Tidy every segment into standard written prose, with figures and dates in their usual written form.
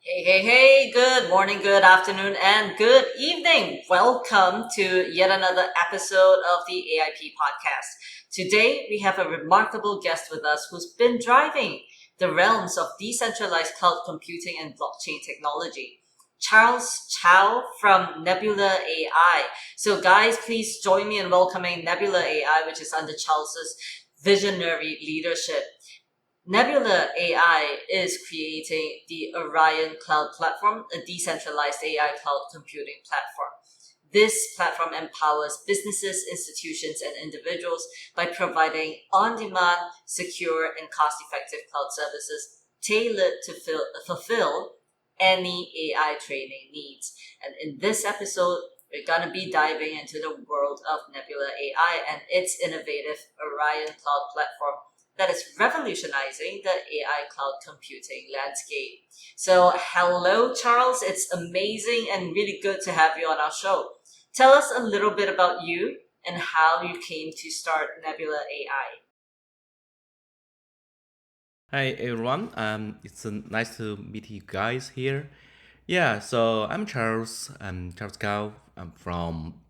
Hey, good morning, good afternoon, and good evening. Welcome to yet another episode of the AIP podcast. Today, we have a remarkable guest with us who's been driving the realms of decentralized cloud computing and blockchain technology. Charles Chow from Nebula AI. So, guys, please join me in welcoming Nebula AI, which is under Charles's visionary leadership. Nebula AI is creating the Orion Cloud Platform, a decentralized AI cloud computing platform. This platform empowers businesses, institutions, and individuals by providing on demand, secure, and cost effective cloud services tailored to fulfill any AI training needs. And in this episode, we're going to be diving into the world of Nebula AI and its innovative Orion Cloud Platform that is revolutionizing the AI cloud computing landscape. So, hello, Charles. It's amazing and really good to have you on our show. Tell us a little bit about you and how you came to start Nebula AI. Hi everyone, it's nice to meet you guys here. Yeah, so I'm Charles. I'm Charles Gao. I'm from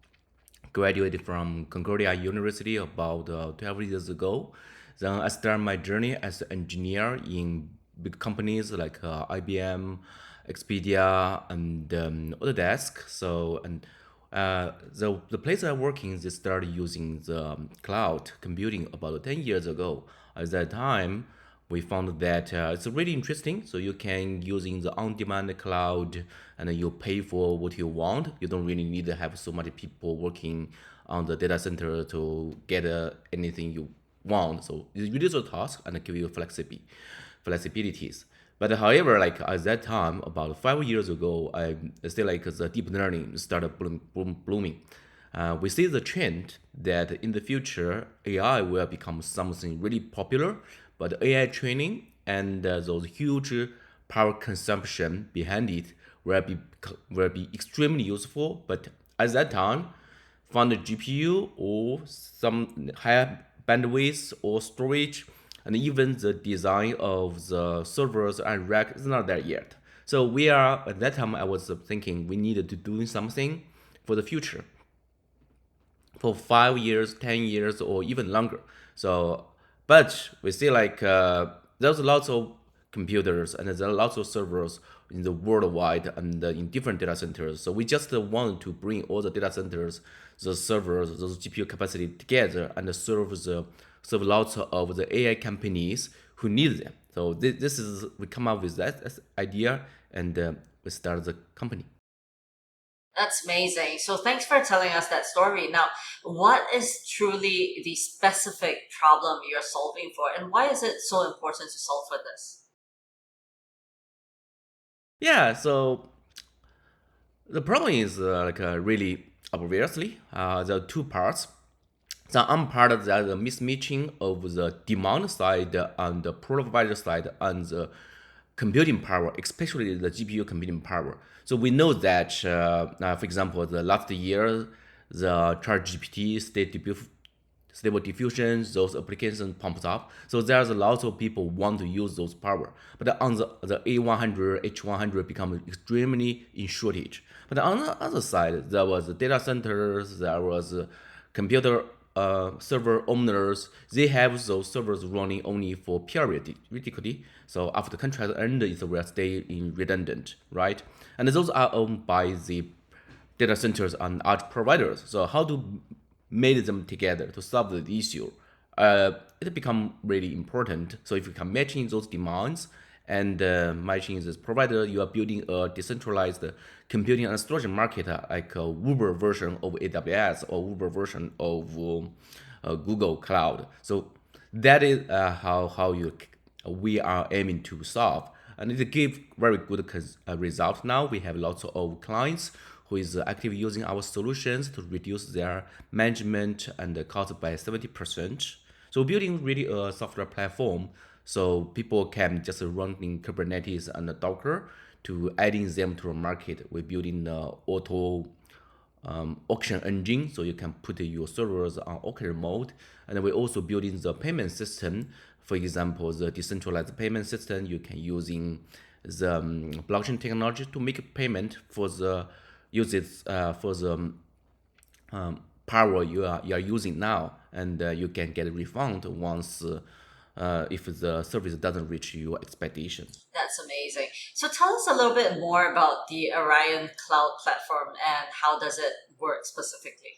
graduated from Concordia University about 12 years ago. Then I started my journey as an engineer in big companies like IBM, Expedia, and Autodesk. The place I work in, they started using the cloud computing about 10 years ago. At that time, we found that it's really interesting. So you can using the on-demand cloud, and then you pay for what you want. You don't really need to have so many people working on the data center to get anything you want. So it reduces the task and give you flexibilities. But however, like at that time, about 5 years ago, I still like the deep learning started blooming. We see the trend that in the future AI will become something really popular, but AI training and those huge power consumption behind it will be extremely useful. But at that time, find a GPU or some higher bandwidth or storage, and even the design of the servers and rack is not there yet. So we are at that time I was thinking we needed to do something for the future for 5 years, 10 years, or even longer. So, but we see like there's lots of computers and there's lots of servers in the worldwide and in different data centers. So we just want to bring all the data centers, the servers, those GPU capacity together and serve lots of the AI companies who need them. So this is we come up with that as idea and we start the company. That's amazing. So, thanks for telling us that story. Now, what is truly the specific problem you're solving for, and why is it so important to solve for this? Yeah, so the problem is really obviously there are two parts. The one part is that the mismatching of the demand side and the provider side and the computing power, especially the GPU computing power. So we know that, for example, the last year, the ChatGPT stable diffusion, those applications pumps up. So there's a lot of people want to use those power. But on the A100, H100 become extremely in shortage. But on the other side, there was data centers, there was computer server owners. They have those servers running only for periodically. So after the contract end, it will stay in redundant, right? And those are owned by the data centers and art providers. So how to made them together to solve the issue? It become really important. So if you can matching those demands and matching this provider, you are building a decentralized computing and storage market like a Uber version of AWS or Uber version of Google Cloud. So that is how we are aiming to solve, and it gives very good result. Now we have lots of clients who is actively using our solutions to reduce their management and the cost by 70%. So building really a software platform so people can just run in Kubernetes and Docker to adding them to a market. We're building the auto auction engine, so you can put your servers on auction mode. And we're also building the payment system. For example, the decentralized payment system you can using the blockchain technology to make a payment for the uses for the power you are using now, and you can get a refund once if the service doesn't reach your expectation. That's amazing. So tell us a little bit more about the Orion Cloud platform and how does it work specifically?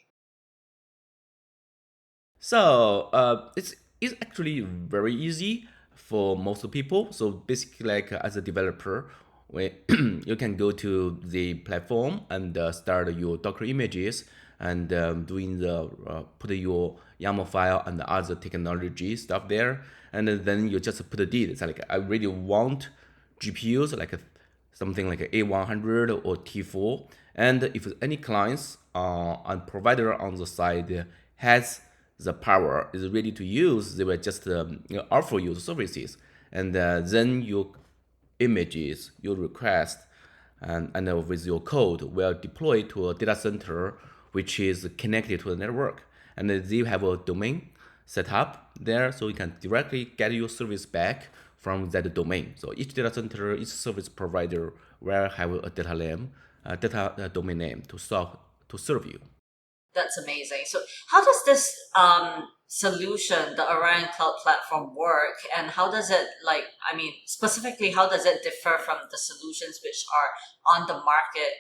So it's actually very easy for most people. So basically, like as a developer, when you can go to the platform and start your Docker images and doing the put your YAML file and other technology stuff there, and then you just put a did. It's like I really want GPUs like something like A100 or T4, and if any clients and provider on the side has the power is ready to use, they will just offer you the services, and then your images, your request, and with your code will deploy to a data center which is connected to the network, and they have a domain set up there, so you can directly get your service back from that domain. So each data center, each service provider will have a data name, data domain name to serve you. That's amazing. So how does this solution, the Orion Cloud platform, work, and how does it I mean, specifically, how does it differ from the solutions which are on the market?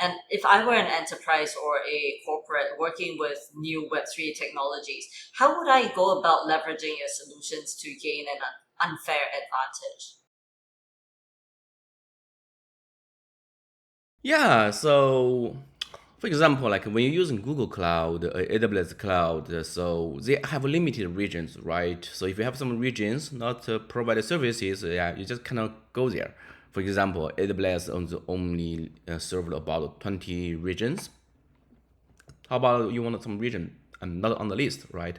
And if I were an enterprise or a corporate working with new Web3 technologies, how would I go about leveraging your solutions to gain an unfair advantage? Yeah, so for example, like when you're using Google Cloud, AWS Cloud, so they have limited regions, right? So if you have some regions not provided services, yeah, you just cannot go there. For example, AWS only served about 20 regions. How about you want some region and not on the list, right?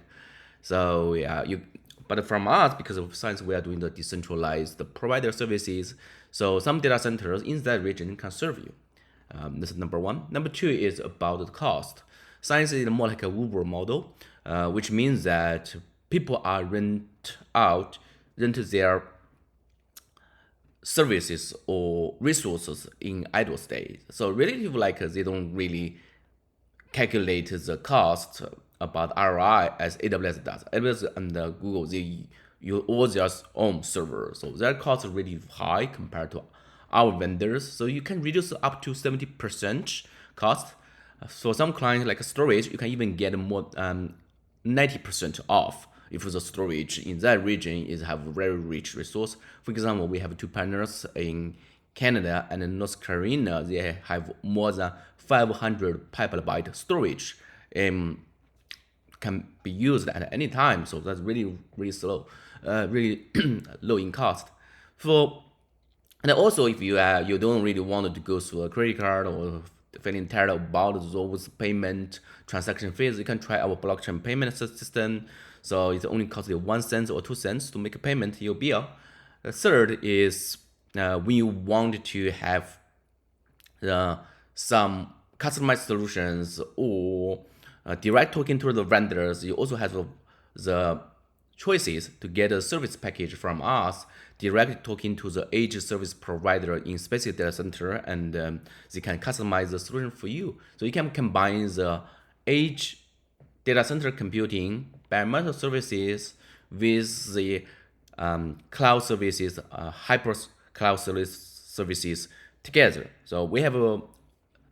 So yeah, you. But from us, because of science, we are doing the decentralized provider services. So some data centers in that region can serve you. This is number one. Number two is about the cost. Science is more like a Uber model, which means that people are rent their services or resources in idle state. So relative like they don't really calculate the cost about ROI as AWS does. AWS and Google, they use all their own servers, so their cost is really high compared to our vendors. So you can reduce up to 70% cost. For some clients like storage, you can even get more 90% off if the storage in that region is have very rich resource. For example, we have two partners in Canada and in North Carolina. They have more than 500 petabyte storage, can be used at any time. So that's really really slow, really low in cost. For and also, if you don't really want to go through a credit card or feeling tired about those payment transaction fees, you can try our blockchain payment system. So it only costs you 1 cent or 2 cents to make a payment to your bill. The third is when you want to have some customized solutions or direct talking to the vendors, you also have the choices to get a service package from us, direct talking to the edge service provider in specific data center, and they can customize the solution for you. So you can combine the edge data center computing bare metal services with the cloud services, hyper cloud services together. So we have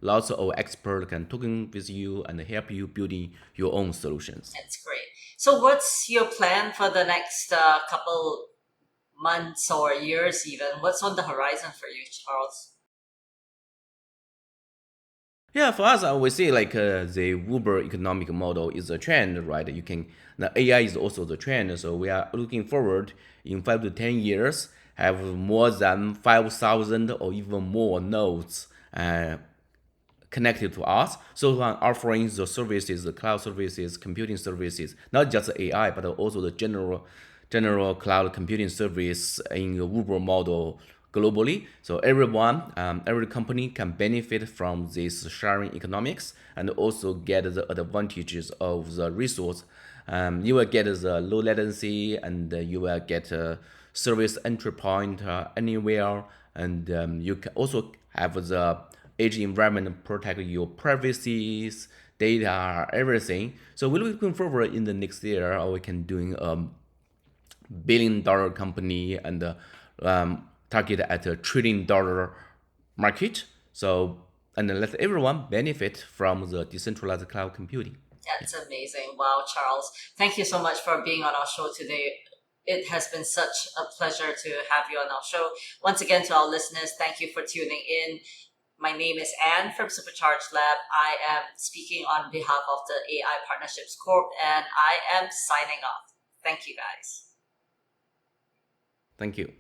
lots of experts can talking with you and help you building your own solutions. That's great. So what's your plan for the next couple months or years even? What's on the horizon for you, Charles? Yeah, for us, we see like the Uber economic model is a trend, right? The AI is also the trend, so we are looking forward in 5 to 10 years have more than 5,000 or even more nodes connected to us. So we are offering the services, the cloud services, computing services, not just AI, but also the general cloud computing service in the Uber model globally. So every company can benefit from this sharing economics and also get the advantages of the resource You will get the low latency, and you will get a service entry point anywhere, and you can also have the edge environment protect your privacies, data, everything. So we're looking forward in the next year, we can doing $1 billion company and target at $1 trillion market. So and let everyone benefit from the decentralized cloud computing. That's amazing. Wow, Charles. Thank you so much for being on our show today. It has been such a pleasure to have you on our show. Once again, to our listeners, thank you for tuning in. My name is Anne from Supercharge Lab. I am speaking on behalf of the AI Partnerships Corp, and I am signing off. Thank you, guys. Thank you.